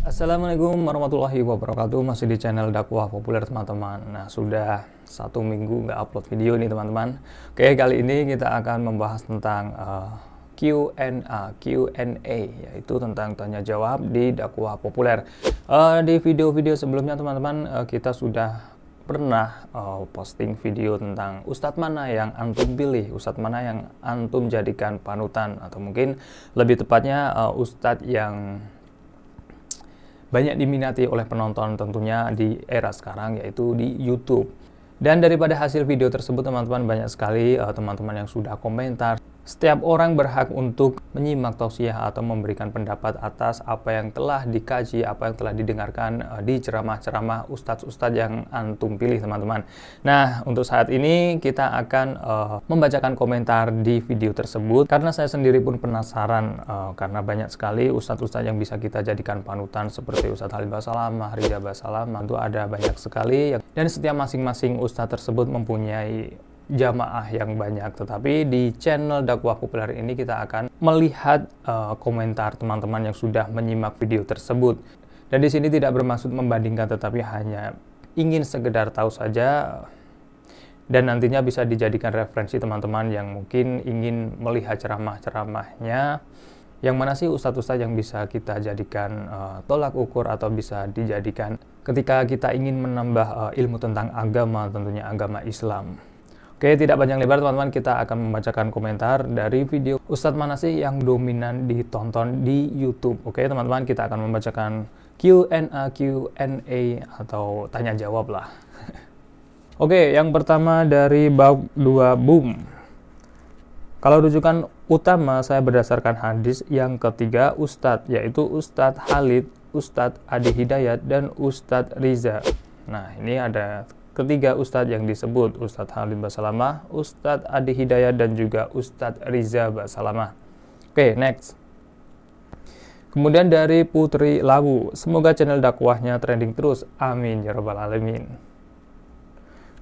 Assalamualaikum warahmatullahi wabarakatuh. Masih di channel dakwah populer teman-teman. Nah, sudah 1 minggu nggak upload video nih teman-teman. Oke, kali ini kita akan membahas tentang Q&A, yaitu tentang tanya jawab di dakwah populer. Di video-video sebelumnya teman-teman, kita sudah pernah posting video tentang ustadz mana yang antum pilih, ustadz mana yang antum jadikan panutan, atau mungkin lebih tepatnya ustadz yang banyak diminati oleh penonton tentunya di era sekarang, yaitu di YouTube. Dan daripada hasil video tersebut teman-teman, banyak sekali teman-teman yang sudah komentar. Setiap orang berhak untuk menyimak tausiah atau memberikan pendapat atas apa yang telah dikaji, apa yang telah didengarkan di ceramah-ceramah ustadz-ustadz yang antum pilih teman-teman. Nah, untuk saat ini kita akan membacakan komentar di video tersebut, karena saya sendiri pun penasaran, karena banyak sekali ustadz-ustadz yang bisa kita jadikan panutan seperti Ustadz Khalid Basalamah, Riza Basalamah, itu ada banyak sekali, dan setiap masing-masing ustadz tersebut mempunyai jamaah yang banyak. Tetapi di channel dakwah populer ini kita akan melihat komentar teman-teman yang sudah menyimak video tersebut. Dan di sini tidak bermaksud membandingkan, tetapi hanya ingin sekedar tahu saja, dan nantinya bisa dijadikan referensi teman-teman yang mungkin ingin melihat ceramah-ceramahnya. Yang mana sih ustadz-ustadz yang bisa kita jadikan tolak ukur atau bisa dijadikan ketika kita ingin menambah ilmu tentang agama, tentunya agama Islam. Oke, tidak panjang lebar teman-teman, kita akan membacakan komentar dari video ustadz mana sih yang dominan ditonton di YouTube. Oke teman-teman, kita akan membacakan Q&A atau tanya jawab lah. Oke, yang pertama dari bab 2 Boom. Kalau rujukan utama saya berdasarkan hadis yang ketiga ustadz, yaitu Ustadz Khalid, Ustadz Adi Hidayat, dan Ustadz Riza. Nah, ini ada ketiga ustadz yang disebut, Ustadz Khalid Basalamah, Ustadz Adi Hidayat, dan juga Ustadz Riza Basalamah. Oke, next. Kemudian dari Putri Lawu, semoga channel dakwahnya trending terus, amin ya rabbal alamin.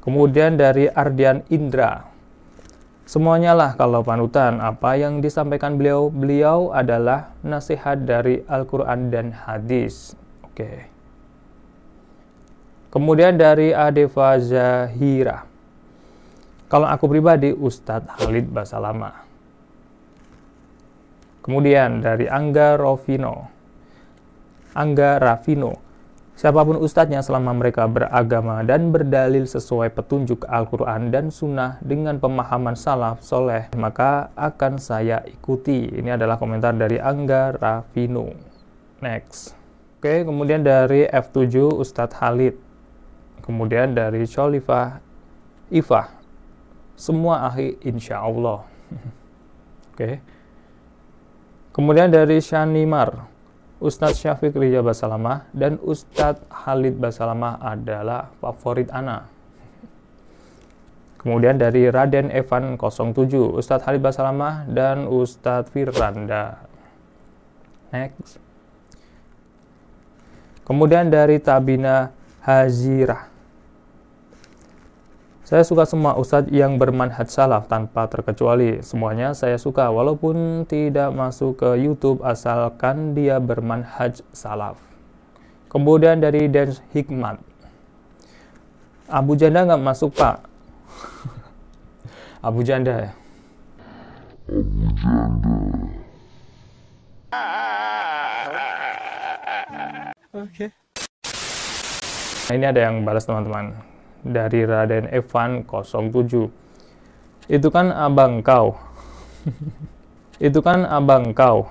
Kemudian dari Ardian Indra, semuanya lah kalau panutan, apa yang disampaikan beliau adalah nasihat dari Al-Quran dan hadis. Oke. Kemudian dari Adeva Zahira, kalau aku pribadi Ustadz Khalid Basalamah. Kemudian dari Angga Rafino, siapapun ustadznya selama mereka beragama dan berdalil sesuai petunjuk Al-Quran dan Sunnah dengan pemahaman salaf soleh, maka akan saya ikuti. Ini adalah komentar dari Angga Rafino. Next. Oke, kemudian dari F7 Ustadz Khalid. Kemudian dari Sholifah Ifah, semua ahli insya Allah. Oke. Kemudian dari Syanimar, Ustadz Syafiq Riza Basalamah dan Ustadz Khalid Basalamah adalah favorit ana. Kemudian dari Raden Evan 07, Ustadz Khalid Basalamah dan Ustadz Firanda. Next. Kemudian dari Tabina Hazirah, saya suka semua ustadz yang bermanhaj salaf tanpa terkecuali. Semuanya saya suka walaupun tidak masuk ke YouTube asalkan dia bermanhaj salaf. Kemudian dari Dance Hikmat, Abu Janda nggak masuk pak. Abu Janda ya. Oke. Nah, ini ada yang balas teman-teman. Dari Raden Evan 07, itu kan abang kau. Itu kan abang kau.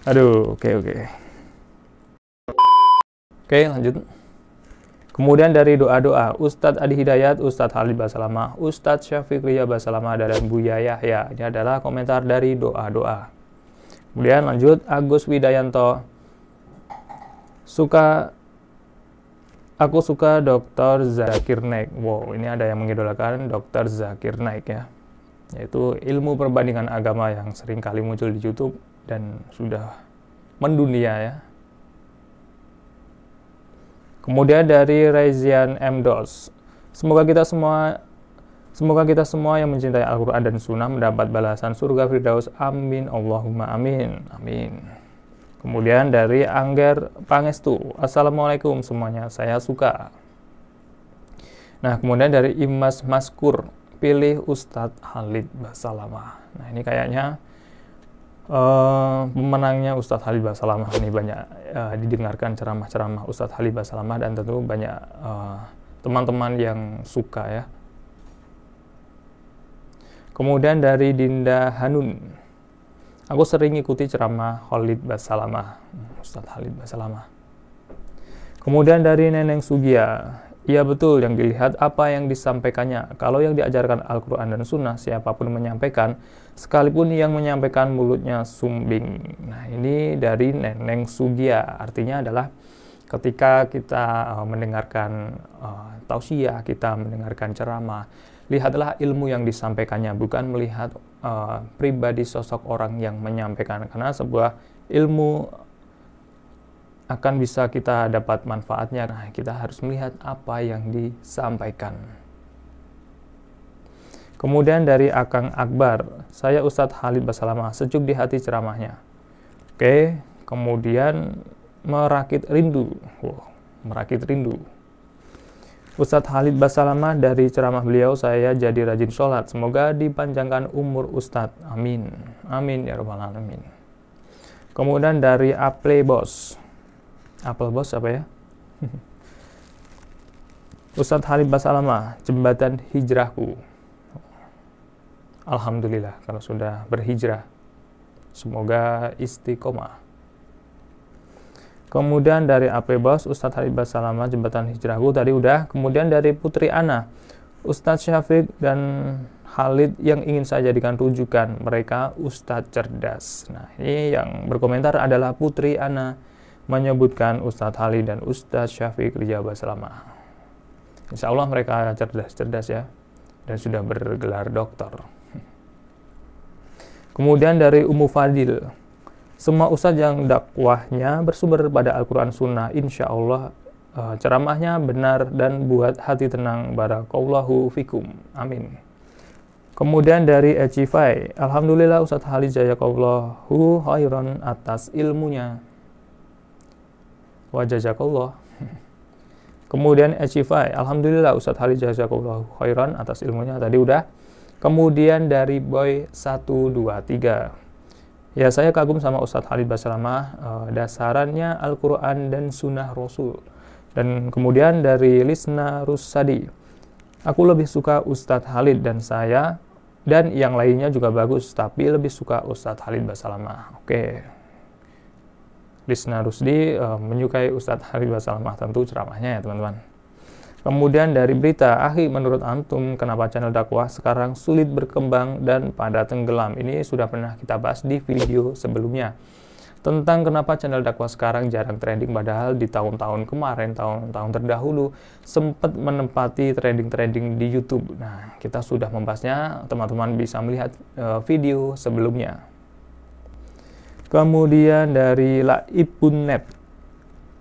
Aduh, oke. Oke, lanjut. Kemudian dari doa-doa, Ustadz Adi Hidayat, Ustadz Khalid Basalamah, Ustadz Syafiq Riza Basalamah, dan Buya Yahya. Ini adalah komentar dari doa-doa. Kemudian lanjut, Agus Widayanto, aku suka Dr. Zakir Naik. Wow, ini ada yang mengidolakan Dr. Zakir Naik ya. Yaitu ilmu perbandingan agama yang sering kali muncul di YouTube dan sudah mendunia ya. Kemudian dari Rezian M. Dos, semoga kita semua Semoga kita semua yang mencintai Al-Quran dan Sunnah mendapat balasan surga Firdaus. Amin. Allahumma amin. Amin. Kemudian dari Angger Pangestu. Assalamualaikum semuanya, saya suka. Nah, kemudian dari Imas Maskur. Pilih Ustadz Khalid Basalamah. Nah, ini kayaknya pemenangnya Ustadz Khalid Basalamah. Ini banyak didengarkan ceramah-ceramah Ustadz Khalid Basalamah dan tentu banyak teman-teman yang suka ya. Kemudian dari Dinda Hanun, aku sering ikuti ceramah Khalid Basalamah, Ustadz Khalid Basalamah. Kemudian dari Neneng Sugia, iya betul yang dilihat apa yang disampaikannya. Kalau yang diajarkan Al-Quran dan Sunnah, siapapun menyampaikan, sekalipun yang menyampaikan mulutnya sumbing. Nah, ini dari Neneng Sugia, artinya adalah ketika kita mendengarkan tausiah, kita mendengarkan ceramah, lihatlah ilmu yang disampaikannya, bukan melihat pribadi sosok orang yang menyampaikan. Karena sebuah ilmu akan bisa kita dapat manfaatnya. Nah, kita harus melihat apa yang disampaikan. Kemudian dari Akang Akbar, saya Ustadz Khalid Basalamah, sejuk di hati ceramahnya. Oke, kemudian merakit rindu. Merakit rindu. Ustadz Khalid Basalamah, dari ceramah beliau saya jadi rajin sholat. Semoga dipanjangkan umur Ustadz. Amin. Amin ya rabbal alamin. Kemudian dari Apple Boss. Apple Boss apa ya? Ustadz Khalid Basalamah, jembatan hijrahku. Alhamdulillah kalau sudah berhijrah. Semoga istiqomah. Kemudian dari AP Bos, Ustadz Khalid Basalamah, jembatan hijrahku tadi udah. Kemudian dari Putri Ana, Ustadz Syafiq dan Khalid yang ingin saya jadikan rujukan, mereka Ustadz cerdas. Nah, ini yang berkomentar adalah Putri Ana, menyebutkan Ustadz Khalid dan Ustadz Syafiq Rijal Basalamah. Insya Allah mereka cerdas-cerdas ya, dan sudah bergelar doktor. Kemudian dari Ummu Fadil, semua ustadz yang dakwahnya bersumber pada Al-Quran Sunnah, insya Allah ceramahnya benar dan buat hati tenang. Barakallahu fikum. Amin. Kemudian dari Ecifai, alhamdulillah Ustadz Khalid jazakallahu khairan atas ilmunya. Wa jazakallah. Kemudian Ecifai, alhamdulillah Ustadz Khalid jazakallahu khairan atas ilmunya. Tadi udah. Kemudian dari Boy 123, ya saya kagum sama Ustadz Khalid Basalamah, dasarannya Al-Quran dan Sunnah Rasul. Dan kemudian dari Lisna Rusadi, aku lebih suka Ustadz Khalid dan saya, dan yang lainnya juga bagus, tapi lebih suka Ustadz Khalid Basalamah. Oke. Lisna Rusdi menyukai Ustadz Khalid Basalamah, tentu ceramahnya ya teman-teman. Kemudian dari berita, akhi, menurut antum kenapa channel dakwah sekarang sulit berkembang dan pada tenggelam? Ini sudah pernah kita bahas di video sebelumnya tentang kenapa channel dakwah sekarang jarang trending, padahal di tahun-tahun kemarin, tahun-tahun terdahulu sempat menempati trending-trending di YouTube. Nah, kita sudah membahasnya, teman-teman bisa melihat video sebelumnya. Kemudian dari Laibunnet,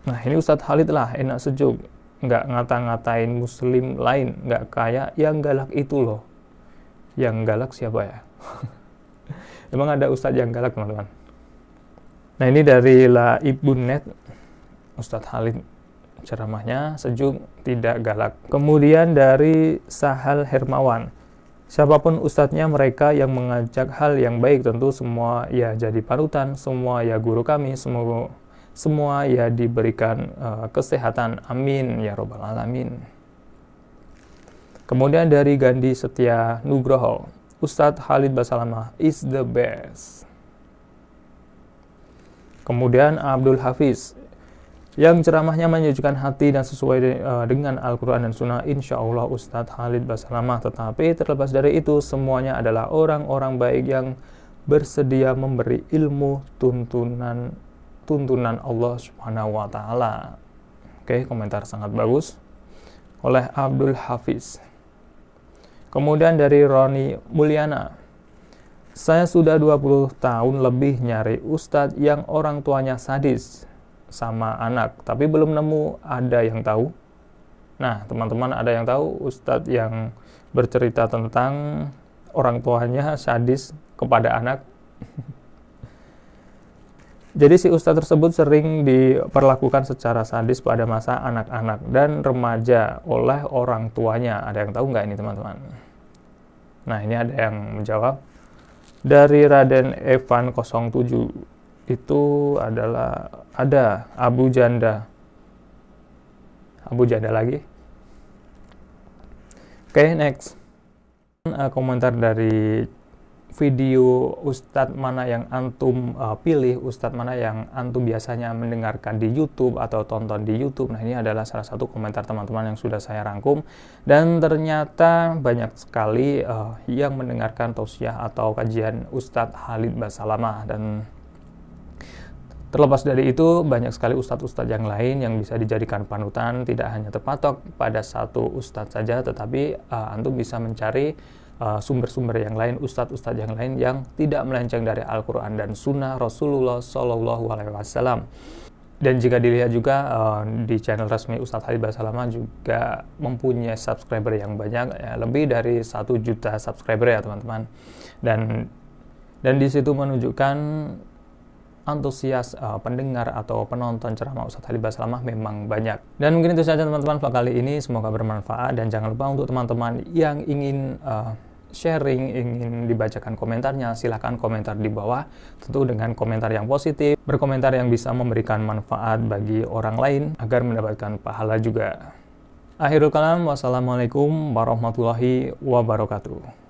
nah ini Ustadz Khalid lah, enak sejuk, nggak ngata-ngatain muslim lain, nggak kayak yang galak itu loh. Yang galak siapa ya? Emang ada ustadz yang galak teman-teman? Nah ini dari Laibunnet, Ustadz Khalid ceramahnya sejuk, tidak galak. Kemudian dari Sahal Hermawan, siapapun ustadznya mereka yang mengajak hal yang baik, tentu semua ya jadi panutan, semua ya guru kami, semua ya diberikan kesehatan. Amin ya robbal alamin. Kemudian dari Gandhi Setia Nugroho, Ustadz Khalid Basalamah is the best. Kemudian Abdul Hafiz, yang ceramahnya menyejukkan hati dan sesuai dengan Al-Quran dan Sunnah, insya Allah Ustadz Khalid Basalamah. Tetapi terlepas dari itu, semuanya adalah orang-orang baik yang bersedia memberi ilmu tuntunan Allah Subhanahu wa Ta'ala. Oke, komentar sangat bagus oleh Abdul Hafiz. Kemudian dari Roni Mulyana, saya sudah 20 tahun lebih nyari ustadz yang orang tuanya sadis sama anak, tapi belum nemu. Ada yang tahu? Nah, teman-teman ada yang tahu ustadz yang bercerita tentang orang tuanya sadis kepada anak? Jadi si ustadz tersebut sering diperlakukan secara sadis pada masa anak-anak dan remaja oleh orang tuanya. Ada yang tahu nggak ini teman-teman? Nah, ini ada yang menjawab. Dari Raden Evan 07 itu adalah ada Abu Janda lagi. Oke, next. Komentar dari video ustadz mana yang antum pilih, ustadz mana yang antum biasanya mendengarkan di YouTube atau tonton di YouTube. Nah, ini adalah salah satu komentar teman-teman yang sudah saya rangkum, dan ternyata banyak sekali yang mendengarkan tausiah atau kajian Ustadz Khalid Basalamah. Dan terlepas dari itu, banyak sekali ustadz-ustadz yang lain yang bisa dijadikan panutan, tidak hanya terpatok pada satu ustadz saja, tetapi antum bisa mencari sumber-sumber yang lain, ustadz-ustadz yang lain yang tidak melenceng dari Al-Quran dan Sunnah Rasulullah SAW. Dan jika dilihat juga di channel resmi Ustadz Khalid Basalamah juga mempunyai subscriber yang banyak, lebih dari 1 juta subscriber ya teman-teman. Dan di situ menunjukkan antusias pendengar atau penonton ceramah Ustadz Khalid Basalamah memang banyak. Dan mungkin itu saja teman-teman vlog kali ini, semoga bermanfaat. Dan jangan lupa untuk teman-teman yang ingin sharing, ingin dibacakan komentarnya, silahkan komentar di bawah, tentu dengan komentar yang positif, berkomentar yang bisa memberikan manfaat bagi orang lain agar mendapatkan pahala juga. Akhirul kalam, wassalamualaikum warahmatullahi wabarakatuh.